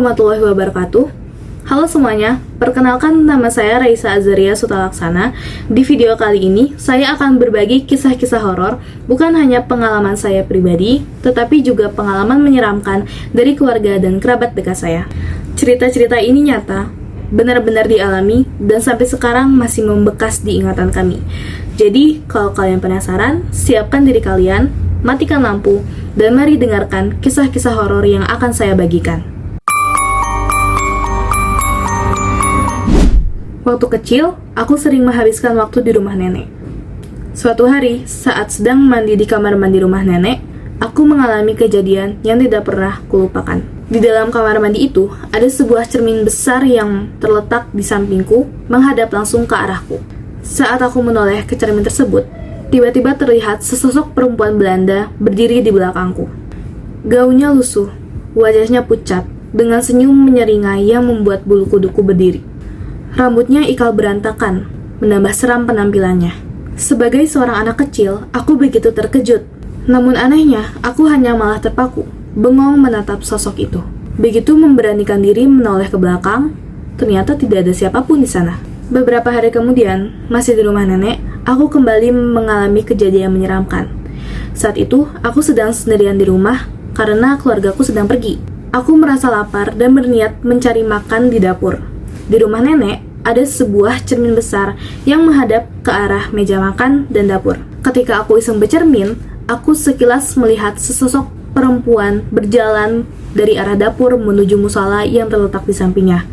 warahmatullahi wabarakatuh. Halo semuanya, perkenalkan nama saya Raisa Azaria Sutalaksana. Di video kali ini, saya akan berbagi kisah-kisah horor, bukan hanya pengalaman saya pribadi, tetapi juga pengalaman menyeramkan dari keluarga dan kerabat dekat saya. Cerita-cerita ini nyata, benar-benar dialami, dan sampai sekarang masih membekas di ingatan kami. Jadi, kalau kalian penasaran, siapkan diri kalian, matikan lampu, dan mari dengarkan kisah-kisah horor yang akan saya bagikan. Waktu kecil, aku sering menghabiskan waktu di rumah nenek. Suatu hari, saat sedang mandi di kamar mandi rumah nenek, aku mengalami kejadian yang tidak pernah kulupakan. Di dalam kamar mandi itu, ada sebuah cermin besar yang terletak di sampingku, menghadap langsung ke arahku. Saat aku menoleh ke cermin tersebut, tiba-tiba terlihat sesosok perempuan Belanda berdiri di belakangku. Gaunnya lusuh, wajahnya pucat, dengan senyum menyeringai yang membuat bulu kuduku berdiri. Rambutnya ikal berantakan, menambah seram penampilannya. Sebagai seorang anak kecil, aku begitu terkejut. Namun anehnya, aku hanya malah terpaku, bengong menatap sosok itu. Begitu memberanikan diri menoleh ke belakang, ternyata tidak ada siapapun di sana. Beberapa hari kemudian, masih di rumah nenek, aku kembali mengalami kejadian menyeramkan. Saat itu, aku sedang sendirian di rumah karena keluargaku sedang pergi. Aku merasa lapar dan berniat mencari makan di dapur. Di rumah nenek, ada sebuah cermin besar yang menghadap ke arah meja makan dan dapur. Ketika aku iseng bercermin, aku sekilas melihat sesosok perempuan berjalan dari arah dapur menuju musola yang terletak di sampingnya.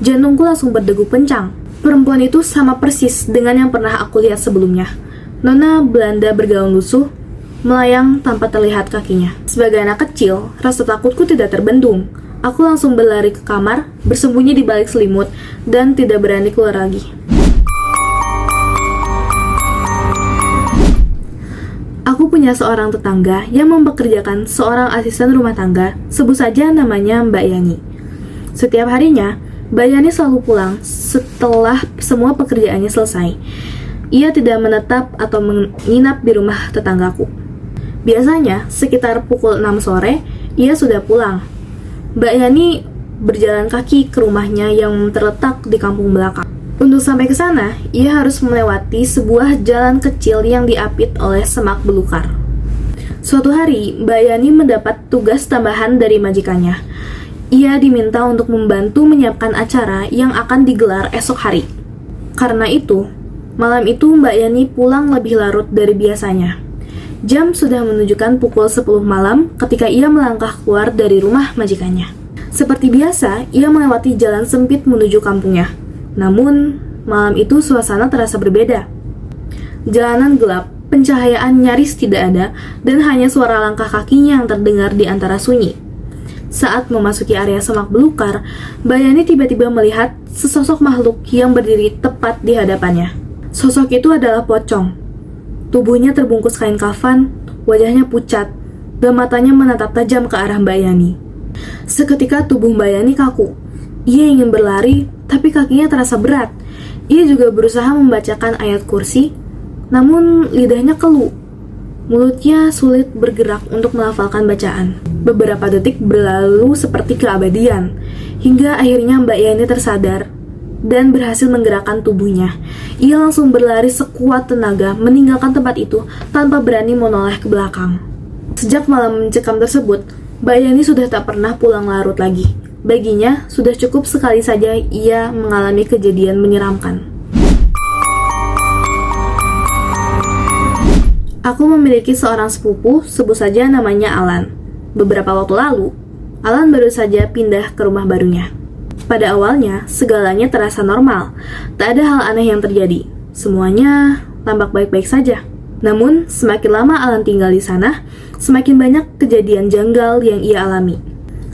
Jantungku langsung berdegup kencang. Perempuan itu sama persis dengan yang pernah aku lihat sebelumnya. Nona Belanda bergaun lusuh, melayang tanpa terlihat kakinya. Sebagai anak kecil, rasa takutku tidak terbendung. Aku langsung berlari ke kamar, bersembunyi di balik selimut, dan tidak berani keluar lagi. Aku punya seorang tetangga yang mempekerjakan seorang asisten rumah tangga, sebut saja namanya Mbak Yani. Setiap harinya, Mbak Yani selalu pulang setelah semua pekerjaannya selesai. Ia tidak menetap atau menginap di rumah tetanggaku. Biasanya, sekitar pukul 6 sore, ia sudah pulang. Mbak Yani berjalan kaki ke rumahnya yang terletak di kampung belakang. Untuk sampai ke sana, ia harus melewati sebuah jalan kecil yang diapit oleh semak belukar. Suatu hari, Mbak Yani mendapat tugas tambahan dari majikannya. Ia diminta untuk membantu menyiapkan acara yang akan digelar esok hari. Karena itu, malam itu Mbak Yani pulang lebih larut dari biasanya. Jam sudah menunjukkan pukul 10 malam ketika ia melangkah keluar dari rumah majikannya. Seperti biasa, ia melewati jalan sempit menuju kampungnya. Namun, malam itu suasana terasa berbeda. Jalanan gelap, pencahayaan nyaris tidak ada, dan hanya suara langkah kakinya yang terdengar di antara sunyi. Saat memasuki area semak belukar, Mbak Yani tiba-tiba melihat sesosok makhluk yang berdiri tepat di hadapannya. Sosok itu adalah pocong. Tubuhnya terbungkus kain kafan, wajahnya pucat, dan matanya menatap tajam ke arah Mbak Yani. Seketika tubuh Mbak Yani kaku. Ia ingin berlari, tapi kakinya terasa berat. Ia juga berusaha membacakan ayat kursi, namun lidahnya keluh. Mulutnya sulit bergerak untuk melafalkan bacaan. Beberapa detik berlalu seperti keabadian, hingga akhirnya Mbak Yani tersadar dan berhasil menggerakkan tubuhnya. Ia langsung berlari sekuat tenaga meninggalkan tempat itu tanpa berani menoleh ke belakang. Sejak malam mencekam tersebut, Mbak Yani sudah tak pernah pulang larut lagi. Baginya, sudah cukup sekali saja ia mengalami kejadian menyeramkan. Aku memiliki seorang sepupu, sebut saja namanya Alan. Beberapa waktu lalu, Alan baru saja pindah ke rumah barunya. Pada awalnya, segalanya terasa normal. Tak ada hal aneh yang terjadi. Semuanya tampak baik-baik saja. Namun, semakin lama Alan tinggal di sana, semakin banyak kejadian janggal yang ia alami.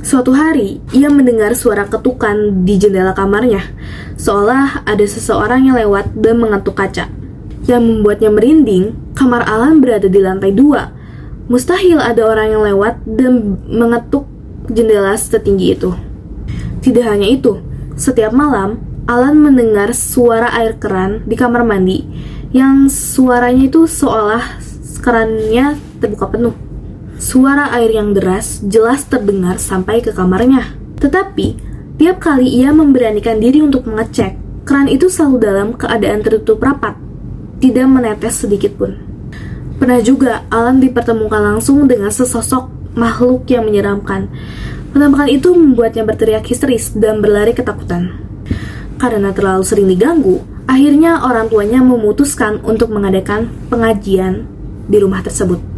Suatu hari, ia mendengar suara ketukan di jendela kamarnya, seolah ada seseorang yang lewat dan mengetuk kaca. Yang membuatnya merinding, kamar Alan berada di lantai 2. Mustahil ada orang yang lewat dan mengetuk jendela setinggi itu. Tidak hanya itu, setiap malam Alan mendengar suara air keran di kamar mandi yang suaranya itu seolah kerannya terbuka penuh. Suara air yang deras jelas terdengar sampai ke kamarnya. Tetapi, tiap kali ia memberanikan diri untuk mengecek, keran itu selalu dalam keadaan tertutup rapat, tidak menetes sedikit pun. Pernah juga Alan dipertemukan langsung dengan sesosok makhluk yang menyeramkan. Penampakan itu membuatnya berteriak histeris dan berlari ketakutan. Karena terlalu sering diganggu, akhirnya orang tuanya memutuskan untuk mengadakan pengajian di rumah tersebut.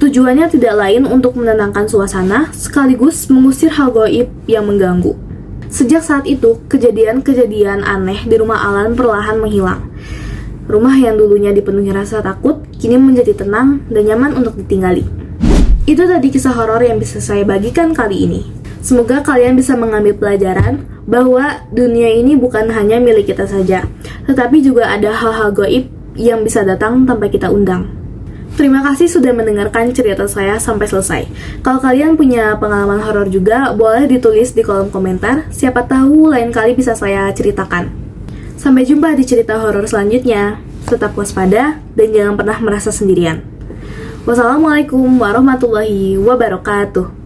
Tujuannya tidak lain untuk menenangkan suasana sekaligus mengusir hal gaib yang mengganggu. Sejak saat itu, kejadian-kejadian aneh di rumah Alan perlahan menghilang. Rumah yang dulunya dipenuhi rasa takut, kini menjadi tenang dan nyaman untuk ditinggali. Itu tadi kisah horor yang bisa saya bagikan kali ini. Semoga kalian bisa mengambil pelajaran bahwa dunia ini bukan hanya milik kita saja, tetapi juga ada hal-hal gaib yang bisa datang tanpa kita undang. Terima kasih sudah mendengarkan cerita saya sampai selesai. Kalau kalian punya pengalaman horor juga, boleh ditulis di kolom komentar. Siapa tahu lain kali bisa saya ceritakan. Sampai jumpa di cerita horor selanjutnya. Tetap waspada dan jangan pernah merasa sendirian. Wassalamualaikum warahmatullahi wabarakatuh.